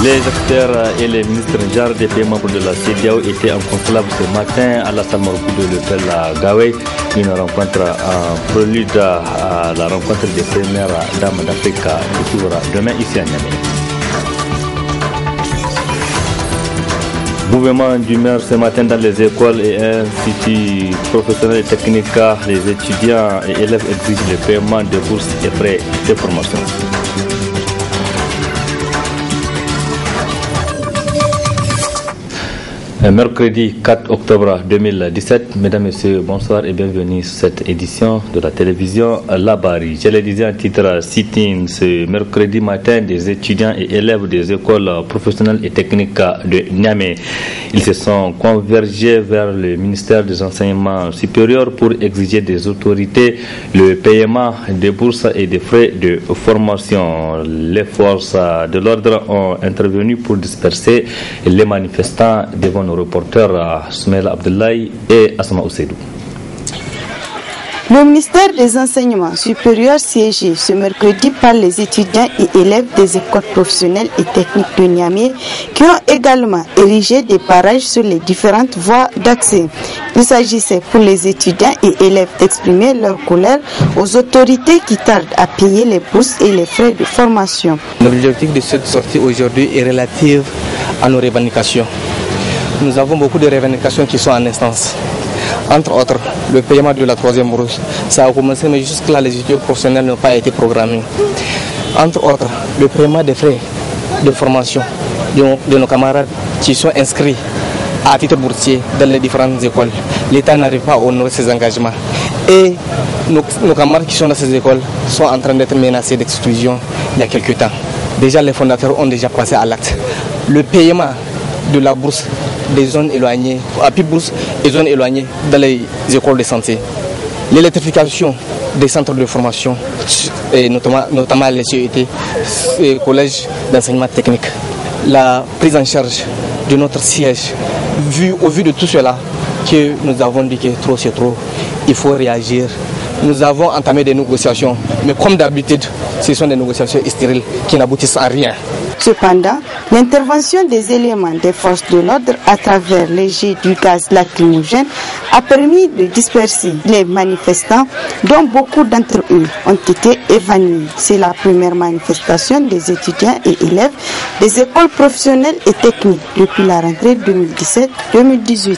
Les experts et les ministres en charge des pays membres de la CEDEAO étaient en conclave ce matin à la salle Morgou de l'hôtel Gawey. Une rencontre en prélude à la rencontre des premières dames d'Afrique qui s'ouvrira demain ici à Niamey. Mouvement d'humeur ce matin dans les écoles et instituts professionnels et techniques. Les étudiants et élèves exigent le paiement de bourses et frais de formation. Mercredi 4 octobre 2017, mesdames, messieurs, bonsoir et bienvenue sur cette édition de la télévision Labari. Je le disais en titre, sit-in ce mercredi matin des étudiants et élèves des écoles professionnelles et techniques de Niamey. Ils se sont convergés vers le ministère des Enseignements supérieurs pour exiger des autorités le paiement des bourses et des frais de formation. Les forces de l'ordre ont intervenu pour disperser les manifestants devant nos reporters Soumaïla Abdoulaye et Asma Ousseidou. Le ministère des Enseignements supérieurs siégé ce mercredi par les étudiants et élèves des écoles professionnelles et techniques de Niamey qui ont également érigé des barrages sur les différentes voies d'accès. Il s'agissait pour les étudiants et élèves d'exprimer leur colère aux autorités qui tardent à payer les bourses et les frais de formation. L'objectif de cette sortie aujourd'hui est relatif à nos revendications. Nous avons beaucoup de revendications qui sont en instance. Entre autres, le paiement de la troisième bourse. Ça a commencé, mais jusque-là, les études professionnelles n'ont pas été programmées. Entre autres, le paiement des frais de formation de nos camarades qui sont inscrits à titre boursier dans les différentes écoles. L'État n'arrive pas à honorer ses engagements. Et nos camarades qui sont dans ces écoles sont en train d'être menacés d'exclusion il y a quelques temps. Déjà, les fondateurs ont déjà passé à l'acte. Le paiement de la bourse des zones éloignées, appui bourse et zones éloignées dans les écoles de santé. L'électrification des centres de formation, et notamment les CET, les collèges d'enseignement technique. La prise en charge de notre siège, au vu de tout cela, que nous avons dit que trop c'est trop, il faut réagir. Nous avons entamé des négociations, mais comme d'habitude, ce sont des négociations stériles qui n'aboutissent à rien. Cependant, l'intervention des éléments des forces de l'ordre à travers les jets du gaz lacrymogène a permis de disperser les manifestants dont beaucoup d'entre eux ont été évanouis. C'est la première manifestation des étudiants et élèves des écoles professionnelles et techniques depuis la rentrée 2017-2018.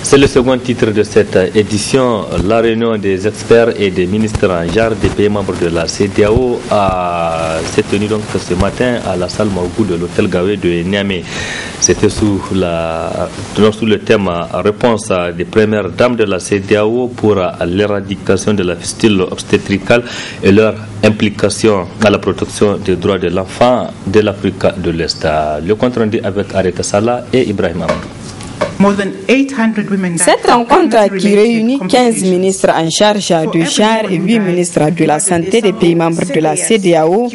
C'est le second titre de cette édition. La réunion des experts et des ministres en charge des pays membres de la CEDEAO s'est tenue donc ce matin à la salle Morgou de l'hôtel Gawey de Niamey. C'était sous le thème réponse des premières dames de la CEDEAO pour l'éradication de la fistule obstétricale et leur implication à la protection des droits de l'enfant de l'Afrique de l'Est. Le compte rendu avec Areta Salah et Ibrahim Amadou. Cette rencontre qui réunit 15 ministres en charge du genre et 8 ministres de la santé des pays membres de la CEDEAO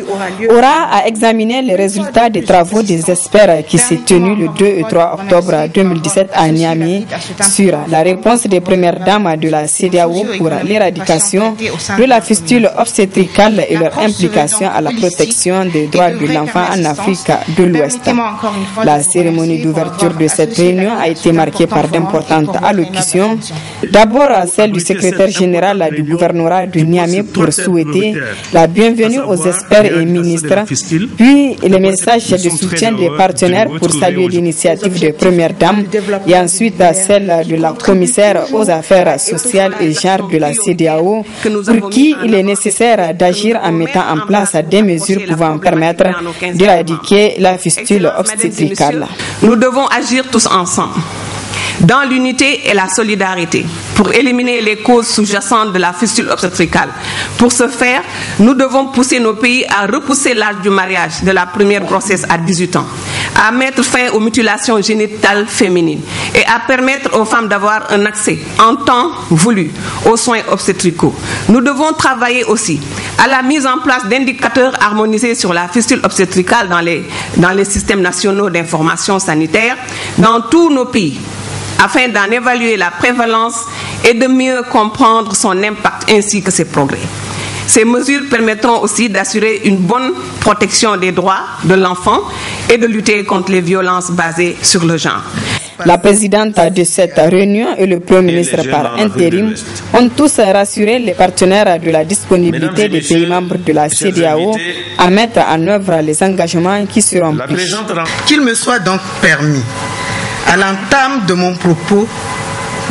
aura à examiner les résultats des travaux des experts qui s'est tenu le 2 et 3 octobre 2017 à Niamey sur la réponse des premières dames de la CEDEAO pour l'éradication de la fistule obstétricale et leur implication à la protection des droits de l'enfant en Afrique de l'Ouest. La cérémonie d'ouverture de cette réunion a été marquée par d'importantes allocutions. D'abord, celle du secrétaire général du gouvernorat de Niamey pour souhaiter la bienvenue aux experts et ministres, puis les messages de soutien des partenaires pour saluer l'initiative des premières dames, et ensuite celle de la commissaire aux affaires sociales et genre de la CEDEAO, pour qui il est nécessaire d'agir en mettant en place des mesures pouvant permettre d'éradiquer la fistule obstétricale. Nous devons agir tous ensemble, dans l'unité et la solidarité, pour éliminer les causes sous-jacentes de la fistule obstétricale. Pour ce faire, nous devons pousser nos pays à repousser l'âge du mariage de la première grossesse à 18 ans, à mettre fin aux mutilations génitales féminines et à permettre aux femmes d'avoir un accès en temps voulu aux soins obstétricaux. Nous devons travailler aussi à la mise en place d'indicateurs harmonisés sur la fistule obstétricale dans les systèmes nationaux d'information sanitaire dans tous nos pays, afin d'en évaluer la prévalence et de mieux comprendre son impact ainsi que ses progrès. Ces mesures permettront aussi d'assurer une bonne protection des droits de l'enfant et de lutter contre les violences basées sur le genre. La présidente de cette réunion et le Premier ministre par intérim ont tous rassuré les partenaires de la disponibilité des pays membres de la CEDEAO à mettre en œuvre les engagements qui seront pris. Qu'il me soit donc permis, à l'entame de mon propos,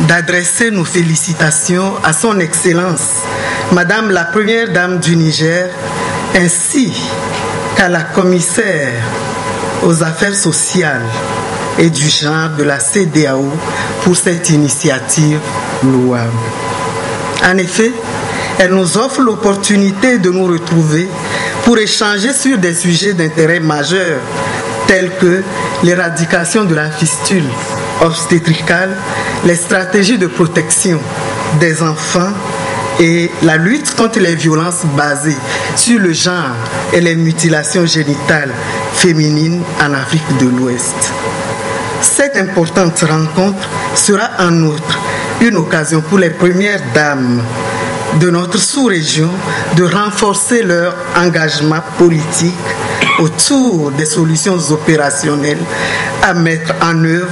d'adresser nos félicitations à son Excellence, Madame la Première Dame du Niger, ainsi qu'à la commissaire aux affaires sociales et du genre de la CEDEAO pour cette initiative louable. En effet, elle nous offre l'opportunité de nous retrouver pour échanger sur des sujets d'intérêt majeur tels que l'éradication de la fistule obstétricale, les stratégies de protection des enfants et la lutte contre les violences basées sur le genre et les mutilations génitales féminines en Afrique de l'Ouest. Cette importante rencontre sera en outre une occasion pour les premières dames de notre sous-région de renforcer leur engagement politique autour des solutions opérationnelles à mettre en œuvre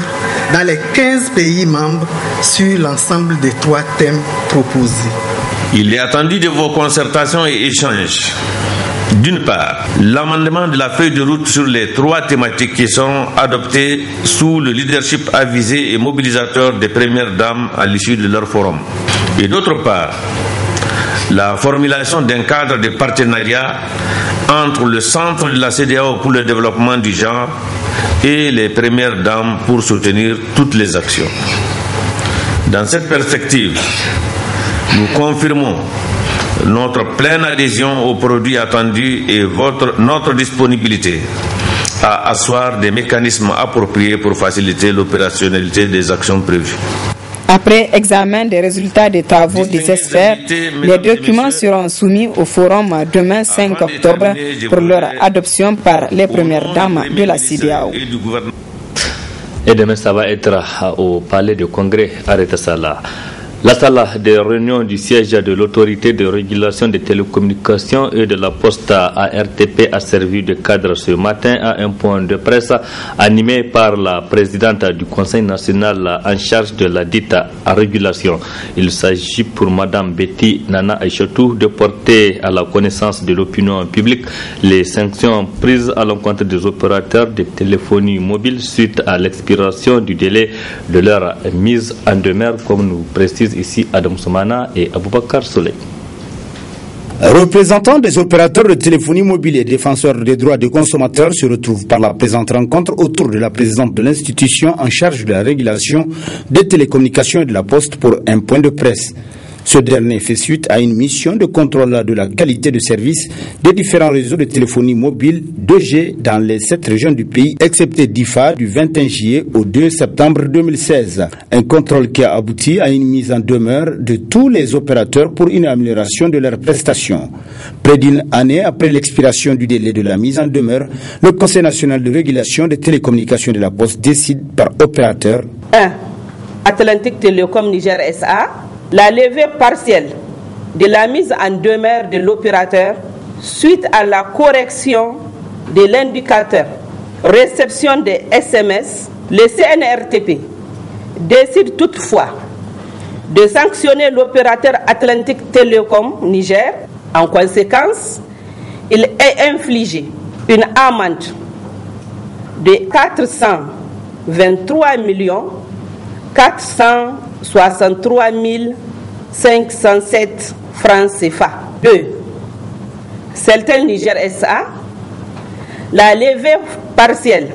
dans les 15 pays membres sur l'ensemble des 3 thèmes proposés. Il est attendu de vos concertations et échanges. D'une part, l'amendement de la feuille de route sur les 3 thématiques qui seront adoptées sous le leadership avisé et mobilisateur des premières dames à l'issue de leur forum. Et d'autre part, la formulation d'un cadre de partenariat entre le Centre de la CEDEAO pour le développement du genre et les premières dames pour soutenir toutes les actions. Dans cette perspective, nous confirmons notre pleine adhésion aux produits attendus et notre disponibilité à asseoir des mécanismes appropriés pour faciliter l'opérationnalité des actions prévues. Après examen des résultats des travaux des experts, les documents seront soumis au forum demain 5 octobre pour leur adoption par les premières dames de la CEDEAO. Et demain, ça va être au palais du Congrès à Retassala. La salle de réunion du siège de l'autorité de régulation des télécommunications et de la poste ARTP a servi de cadre ce matin à un point de presse animé par la présidente du Conseil national en charge de la dite régulation. Il s'agit pour Madame Betty Nana Aïchatou de porter à la connaissance de l'opinion publique les sanctions prises à l'encontre des opérateurs de téléphonie mobile suite à l'expiration du délai de leur mise en demeure, comme nous précise ici Adam Soumana et Aboubakar Soleil. Représentants des opérateurs de téléphonie mobile et défenseurs des droits des consommateurs se retrouvent par la présente rencontre autour de la présidente de l'institution en charge de la régulation des télécommunications et de la poste pour un point de presse. Ce dernier fait suite à une mission de contrôle de la qualité de service des différents réseaux de téléphonie mobile 2G dans les 7 régions du pays, excepté DIFA du 21 juillet au 2 septembre 2016. Un contrôle qui a abouti à une mise en demeure de tous les opérateurs pour une amélioration de leurs prestations. Près d'une année après l'expiration du délai de la mise en demeure, le Conseil national de régulation des télécommunications de la Poste décide par opérateur 1. Atlantique Télécom Niger SA, la levée partielle de la mise en demeure de l'opérateur suite à la correction de l'indicateur réception des SMS. Le CNRTP décide toutefois de sanctionner l'opérateur Atlantique Télécom Niger. En conséquence, il est infligé une amende de 423 463 507 francs CFA. 2. Celtel Niger SA, la levée partielle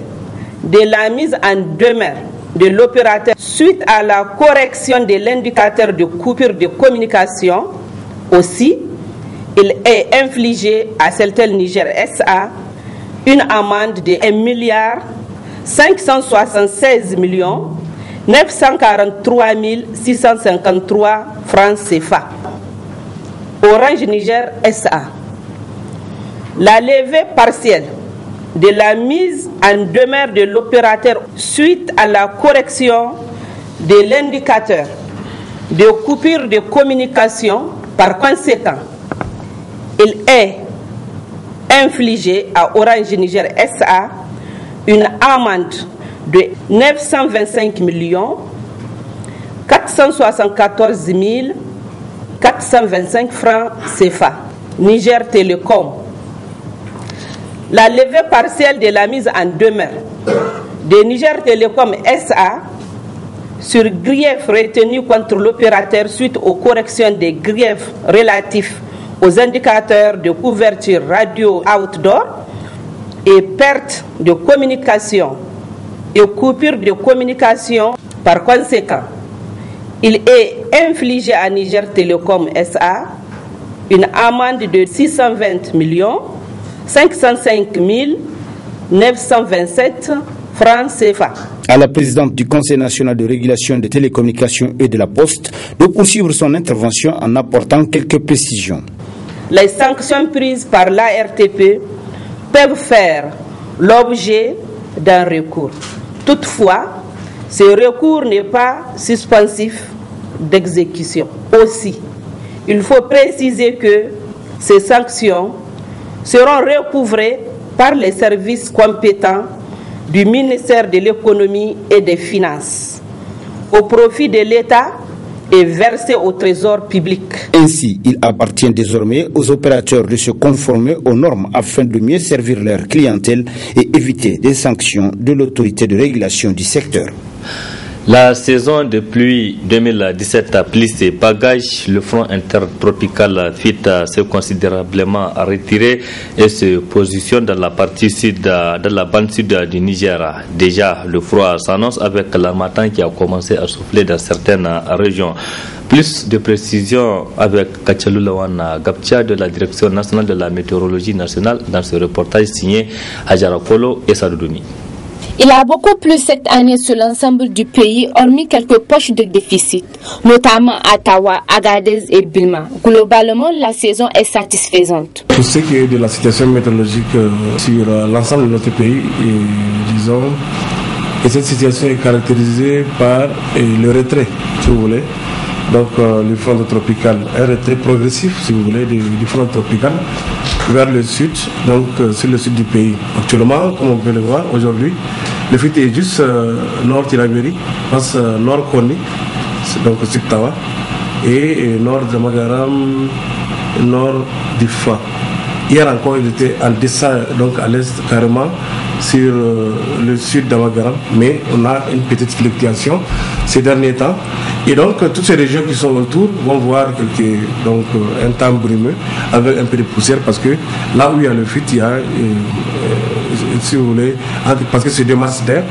de la mise en demeure de l'opérateur suite à la correction de l'indicateur de coupure de communication. Aussi, il est infligé à Celtel Niger SA une amende de 1 576 943 653 francs CFA. Orange Niger SA, la levée partielle de la mise en demeure de l'opérateur suite à la correction de l'indicateur de coupure de communication. Par conséquent, il est infligé à Orange Niger SA une amende de 925 474 425 francs CFA. Niger Télécom. La levée partielle de la mise en demeure de Niger Télécom SA sur griefs retenus contre l'opérateur suite aux corrections des griefs relatifs aux indicateurs de couverture radio outdoor et perte de communication et coupure de communication. Par conséquent, il est infligé à Niger Télécom SA une amende de 620 505 927 francs CFA. À la présidente du Conseil national de régulation des télécommunications et de la Poste de poursuivre son intervention en apportant quelques précisions. Les sanctions prises par l'ARTP peuvent faire l'objet d'un recours. Toutefois, ce recours n'est pas suspensif d'exécution. Aussi, il faut préciser que ces sanctions seront recouvrées par les services compétents du ministère de l'économie et des finances au profit de l'État et versées au trésor public. Ainsi, il appartient désormais aux opérateurs de se conformer aux normes afin de mieux servir leur clientèle et éviter des sanctions de l'autorité de régulation du secteur. La saison de pluie 2017 a pris ses bagages. Le front intertropical FIT s'est considérablement retiré et se positionne dans la partie sud, dans la bande sud du Niger. Déjà, le froid s'annonce avec l'harmattan qui a commencé à souffler dans certaines régions. Plus de précisions avec Kachalou Lawana Gapcha de la Direction nationale de la météorologie nationale dans ce reportage signé Hajara Kolo et Sadouni. Il a beaucoup plu cette année sur l'ensemble du pays, hormis quelques poches de déficit, notamment à Tawa, Agadez et Bilma. Globalement, la saison est satisfaisante. Pour ce qui est de la situation météorologique sur l'ensemble de notre pays, disons que cette situation est caractérisée par le retrait, si vous voulez. Donc le front tropical, un retrait progressif, si vous voulez, du front tropical vers le sud, donc sur le sud du pays. Actuellement, comme on peut le voir aujourd'hui, le FIT est juste nord Tilaberi, passe nord Koni, donc sud Tawa, et nord de Magaram, nord d'Ifa. Hier encore, il était en descente, donc à l'est carrément, sur le sud d'Amagaram, mais on a une petite fluctuation ces derniers temps. Et donc, toutes ces régions qui sont autour vont voir un temps brumeux avec un peu de poussière parce que là où il y a le FIT, il y a, si vous voulez, parce que c'est deux masses d'air,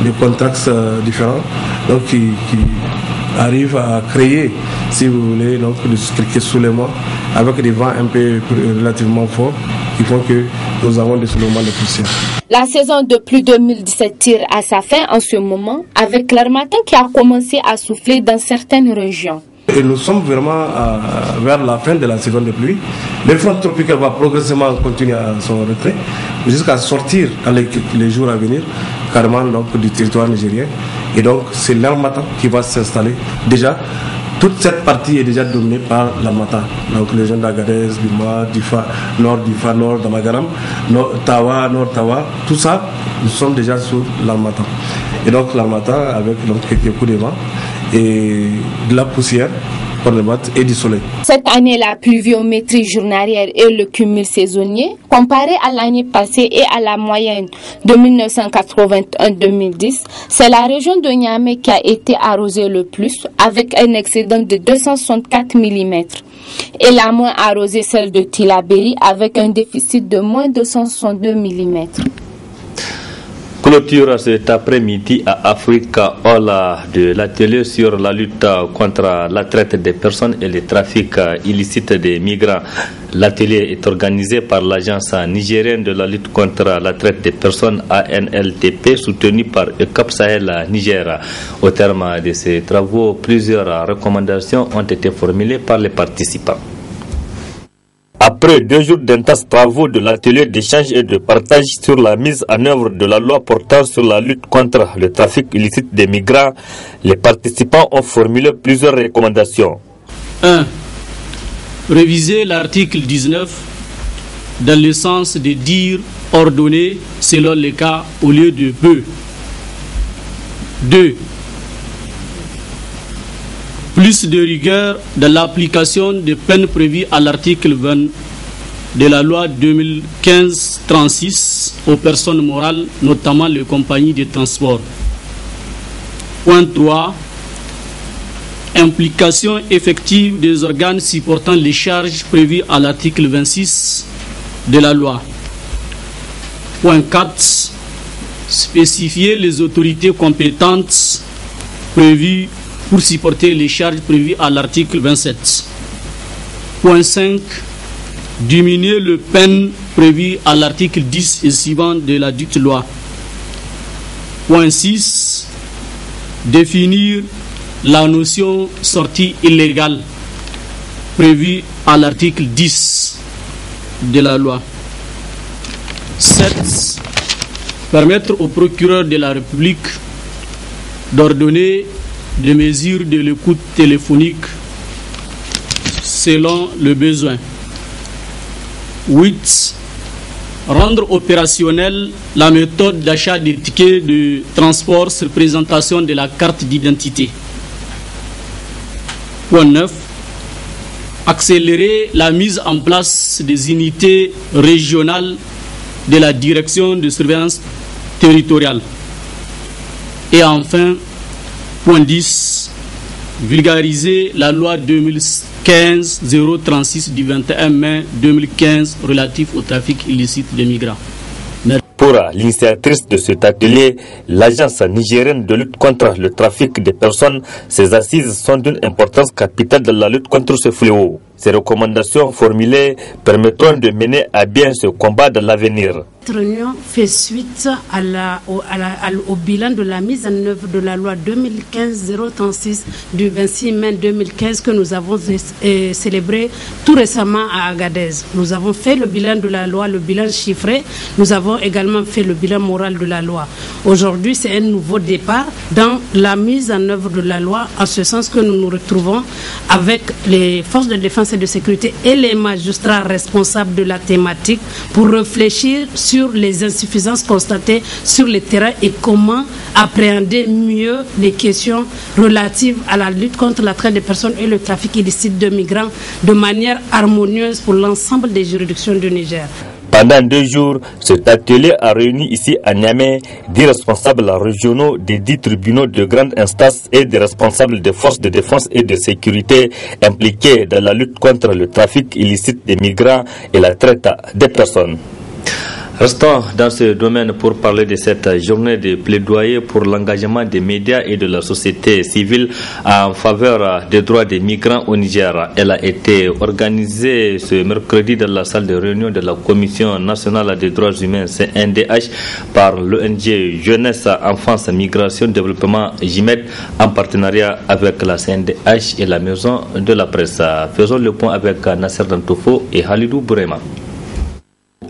des contacts différents, donc qui arrivent à créer, si vous voulez, donc quelques soulèvements avec des vents un peu relativement forts qui font que nous avons des soulèvements de poussière. La saison de pluie 2017 tire à sa fin en ce moment avec l'harmattan qui a commencé à souffler dans certaines régions. Et nous sommes vraiment vers la fin de la saison de pluie. Le front tropical va progressivement continuer à son retrait jusqu'à sortir dans les jours à venir carrément donc, du territoire nigérien. Et donc c'est l'harmattan qui va s'installer. Déjà, toute cette partie est déjà dominée par l'harmattan. Donc les gens d'Agadez, Bima, Difa, Nord d'Amagaram, Nord Tawa, tout ça, nous sommes déjà sur l'harmattan. Et donc l'harmattan avec donc, quelques coups de vent et de la poussière et du soleil. Cette année, la pluviométrie journalière et le cumul saisonnier, comparé à l'année passée et à la moyenne de 1981-2010, c'est la région de Niamey qui a été arrosée le plus, avec un excédent de 264 mm. Et la moins arrosée, celle de Tilaberi, avec un déficit de moins 262 mm. Clôture cet après-midi à Africa Ola de l'atelier sur la lutte contre la traite des personnes et le trafic illicite des migrants. L'atelier est organisé par l'agence nigérienne de la lutte contre la traite des personnes ANLTP soutenue par ECAP Sahel Niger. Au terme de ces travaux, plusieurs recommandations ont été formulées par les participants. Après 2 jours d'intenses travaux de l'atelier d'échange et de partage sur la mise en œuvre de la loi portant sur la lutte contre le trafic illicite des migrants, les participants ont formulé plusieurs recommandations. 1. Réviser l'article 19 dans le sens de dire ordonner selon le cas au lieu de peut. 2. Plus de rigueur dans l'application des peines prévues à l'article 20 de la loi 2015-36 aux personnes morales, notamment les compagnies de transport. Point 3. Implication effective des organes supportant les charges prévues à l'article 26 de la loi. Point 4. Spécifier les autorités compétentes prévues pour supporter les charges prévues à l'article 27. Point 5. Diminuer le peine prévu à l'article 10 et suivant de la dite loi. Point 6. Définir la notion sortie illégale prévue à l'article 10 de la loi. 7. Permettre au procureur de la République d'ordonner des mesures de l'écoute téléphonique selon le besoin. 8. Rendre opérationnelle la méthode d'achat des tickets de transport sur présentation de la carte d'identité. Point 9. Accélérer la mise en place des unités régionales de la direction de surveillance territoriale. Et enfin, point 10. Vulgariser la loi 2015-036 du 21 mai 2015 relative au trafic illicite des migrants. Pour l'initiatrice de cet atelier, l'agence nigérienne de lutte contre le trafic des personnes, ces assises sont d'une importance capitale dans la lutte contre ce fléau. Ces recommandations formulées permettront de mener à bien ce combat dans l'avenir. Cette réunion fait suite au bilan de la mise en œuvre de la loi 2015-036 du 26 mai 2015 que nous avons célébré tout récemment à Agadez. Nous avons fait le bilan de la loi, le bilan chiffré. Nous avons également fait le bilan moral de la loi. Aujourd'hui, c'est un nouveau départ dans la mise en œuvre de la loi, en ce sens que nous nous retrouvons avec les forces de défense et de sécurité et les magistrats responsables de la thématique pour réfléchir sur les insuffisances constatées sur le terrain et comment appréhender mieux les questions relatives à la lutte contre la traite des personnes et le trafic illicite de migrants de manière harmonieuse pour l'ensemble des juridictions du Niger. Pendant 2 jours, cet atelier a réuni ici à Niamey des responsables régionaux des 10 tribunaux de grande instance et des responsables des forces de défense et de sécurité impliqués dans la lutte contre le trafic illicite des migrants et la traite des personnes. Restons dans ce domaine pour parler de cette journée de plaidoyer pour l'engagement des médias et de la société civile en faveur des droits des migrants au Niger. Elle a été organisée ce mercredi dans la salle de réunion de la Commission nationale des droits humains CNDH par l'ONG Jeunesse, Enfance, Migration, Développement JIMED en partenariat avec la CNDH et la Maison de la Presse. Faisons le point avec Nasser Dantoufo et Halidou Bourema.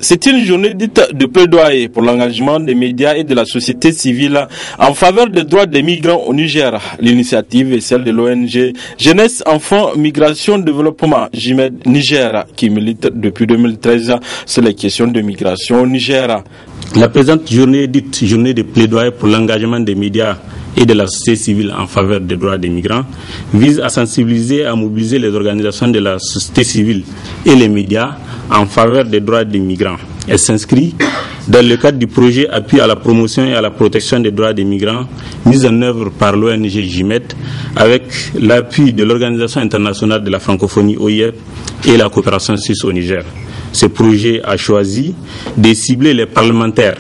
C'est une journée dite de plaidoyer pour l'engagement des médias et de la société civile en faveur des droits des migrants au Niger. L'initiative est celle de l'ONG Jeunesse, Enfants, Migration, Développement, JIMED Niger, qui milite depuis 2013 sur les questions de migration au Niger. La présente journée dite journée de plaidoyer pour l'engagement des médias et de la société civile en faveur des droits des migrants vise à sensibiliser et à mobiliser les organisations de la société civile et les médias en faveur des droits des migrants. Elle s'inscrit dans le cadre du projet Appui à la promotion et à la protection des droits des migrants mis en œuvre par l'ONG JIMED avec l'appui de l'Organisation internationale de la francophonie OIF et la coopération suisse au Niger. Ce projet a choisi de cibler les parlementaires,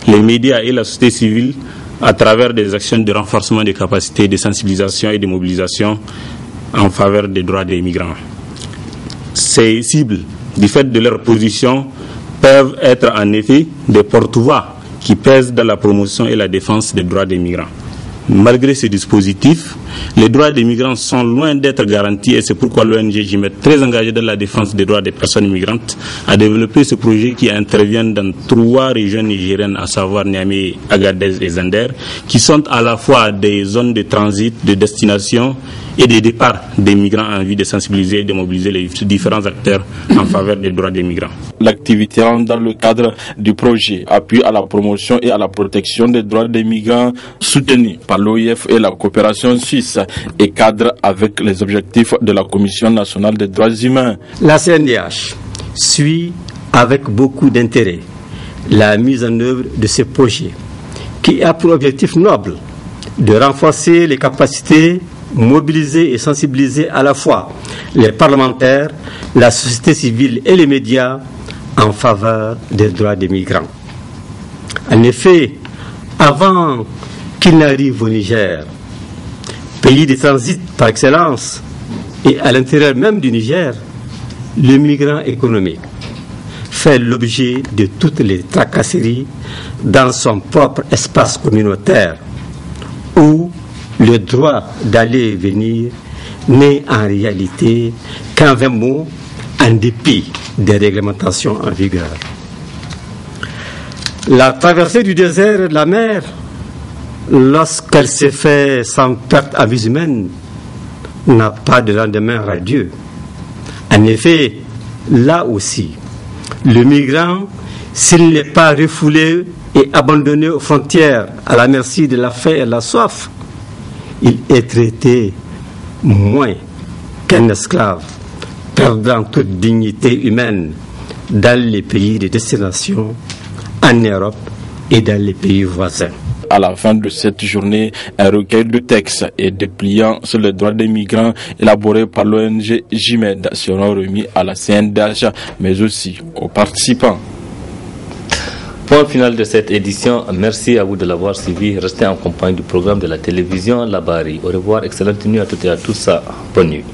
les médias et la société civile à travers des actions de renforcement des capacités de sensibilisation et de mobilisation en faveur des droits des migrants. Ces cibles, du fait de leur position, peuvent être en effet des porte-voix qui pèsent dans la promotion et la défense des droits des migrants. Malgré ce dispositif, les droits des migrants sont loin d'être garantis et c'est pourquoi l'ONG JIMED, très engagée dans la défense des droits des personnes migrantes, a développé ce projet qui intervient dans 3 régions nigériennes, à savoir Niamey, Agadez et Zender, qui sont à la fois des zones de transit, de destination et de départ des migrants en vue de sensibiliser et de mobiliser les différents acteurs en faveur des droits des migrants. l'activité dans le cadre du projet Appui à la promotion et à la protection des droits des migrants soutenu par l'OIF et la coopération suisse et cadre avec les objectifs de la Commission nationale des droits humains. La CNDH suit avec beaucoup d'intérêt la mise en œuvre de ce projet qui a pour objectif noble de renforcer les capacités, mobiliser et sensibiliser à la fois les parlementaires, la société civile et les médias en faveur des droits des migrants. En effet, avant qu'ils n'arrivent au Niger, pays de transit par excellence, et à l'intérieur même du Niger, le migrant économique fait l'objet de toutes les tracasseries dans son propre espace communautaire, où le droit d'aller et venir n'est en réalité qu'un vain mot en dépit des réglementations en vigueur. La traversée du désert et de la mer, lorsqu'elle s'est faite sans perte à vie humaine, n'a pas de lendemain radieux. En effet, là aussi, le migrant, s'il n'est pas refoulé et abandonné aux frontières à la merci de la faim et de la soif, il est traité moins qu'un esclave, perdant toute dignité humaine dans les pays de destination, en Europe et dans les pays voisins. À la fin de cette journée, un recueil de textes et dépliant sur les droits des migrants élaboré par l'ONG JIMED seront remis à la CNDH, mais aussi aux participants. Point final de cette édition. Merci à vous de l'avoir suivi. Restez en compagnie du programme de la télévision Labari. Au revoir, excellente nuit à toutes et à tous. Bonne nuit.